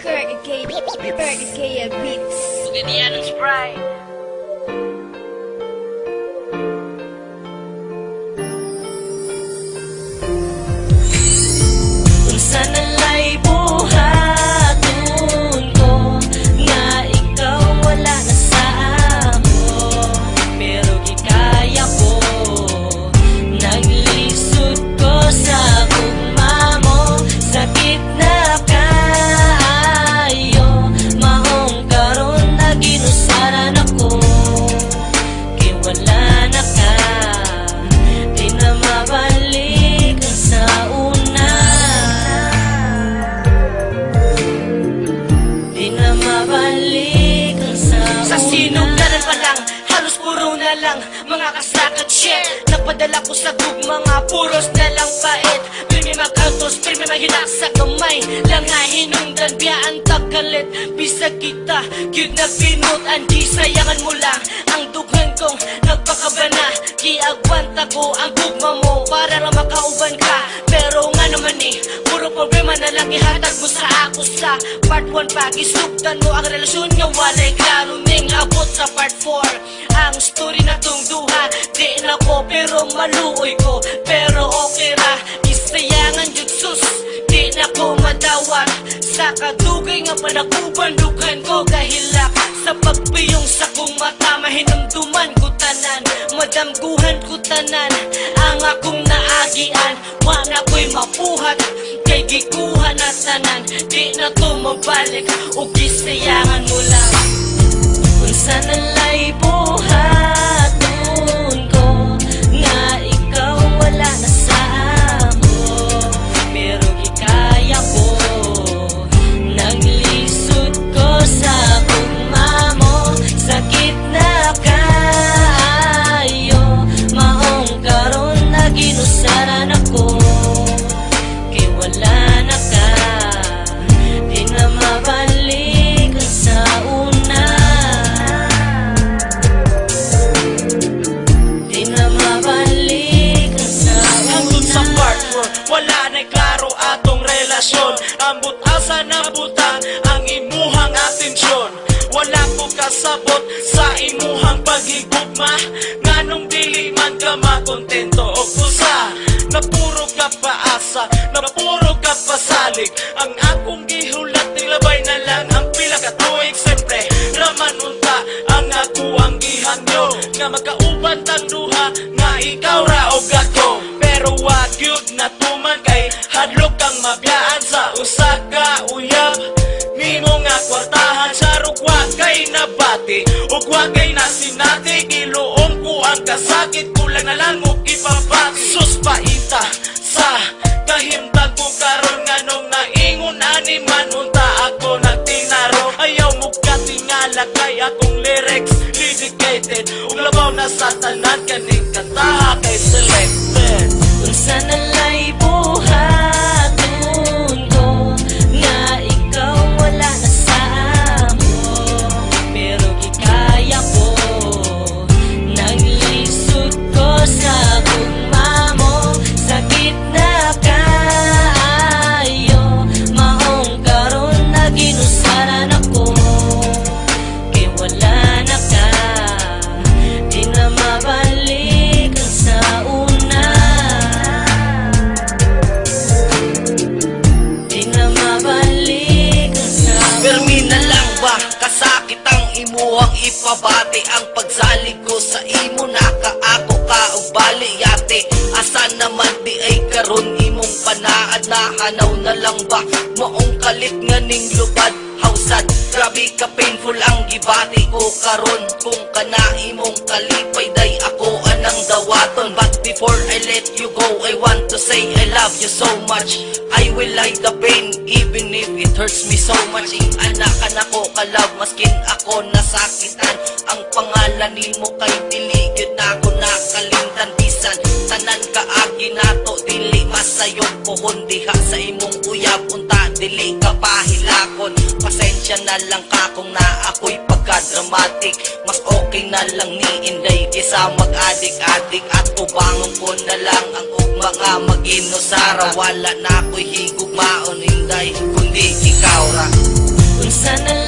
Kaya Beats. Ganyan ang Sprite. Kung sana'y buhaton ko, nga ikaw wala na sa ako, pero gikaya ko. Naglisod ko sa gugma mo, sakit na kayo. Mahong karon na ginusaran ako, kay wala na ka, di na mabalik ang sa una. Di na mabalik ang sa una. Sa sinugdanan pa lang, halos puro na lang mga kasakat shit. Nagpadala ko sa gug mga puros na lang pait. Primi mag-autos, primi maghilak sa kamay. Langay hinungdan, biyaan tagkalit. Bisag kita, gyud nagpinot. Andi sayangan mo lang ang dughan kong nagpakabana. Giagwanta ko ang gugma mo para lang makauban ka. Pero nga naman puro problema na lang ihatag mo sa ako sa part 1 pa. Gisugdan mo ang relasyon nga walay klaro ning abot sa part 4. Ang story na tong duha, di na ko pero maluoy ko. Pero okay ra, isayangan jud sus, di na ko madawat. Sa kadugay nga panakuban, dughan ko kahilak. Sa pagpiyong sa kong mata, mahinumduman ko tanan, madamguhan ko tanan. Ang akong naagian, wala ko'y mapuhat, kay gikuha na tanan. Di na to mabalik, o gisayangan mo lang. Kung sana'y buhaton ko, nga ikaw wala na sa ako, pero gikaya ko. Naglisod ko sa gugma mo, sakit na kayo. Mahong karon na ginusaran ako, kay wala na ka, di na mabalik ang sa una. Di na mabalik ang sa una. Hangtod sa part 4, wala na'y klaro atong relasyon. Ambot asa na butang ang imuhang atensyon. Wala ko kasabot sa imuhang paghigugma, nganong dili man ka makontento o kusa. Napuro ka paasa, napuro ka pasalig. Ang akong gihulat nilabay na lang ang pila ka tuig. Siyempre raman unta ang ako ang gihangyo, nga magkauban tang duha, nga ikaw ra og ako. Pero wag yun na tuman kay hadlok kang mabiyaan sa usa ka uyab. Nimo nga kwartahan sa rugwa kay nabati, ug wagay na sinati. Giluom ko ang kasakit, kulang na lang mo ipabati. Sus paita sa kahimtang ko karon, nganong naingon animan unta ako nagtinaro. Ayaw mo katingala kay akong lyrics dedicated, ug labaw na sa tanan kaning kantaha kay selected. Kung sana'y buhaton ko, nga ikaw wala na sa ako, pero gikaya ko. Naglisod ko sa gugma mo, sakit na kayo. Mahong karon na ginusaran ako, kay wala na ka, di na mabalik ang sa una. Di na mabalik ang sa una. Permi na lang ba kasakit ang imuhang ipabati? Ang pagsalig ko sa imo nakaako ka og bali yate. Asa naman di ay karon imong panaad, nahanaw na lang ba maong kalit nga ning lubad? Hausad, grabe ka painful ang gibati ko karon. Kung kana imong kalipay day ako anang dawaton. But before I let you go, I want to say I love you so much. I will hide the pain even if it hurts me so much. Ing anakan ako kalab maskin ako nasakitan. Ang pangalan nimo kay dili gyud na ako nakalimtan. Bisan tanan kaagi nato dili masayod ko, kundi ha sa imong uyab unta dili ka pahilakon. Pasensya na lang ka kung na ako'y pagka-dramatic. Mas okay na lang ni Inday kaysa mag-adik-adik. At ubangon ko na lang ang mga mag-inosara. Wala na ako'y higugmaon Inday, kundi ikaw ra. Sana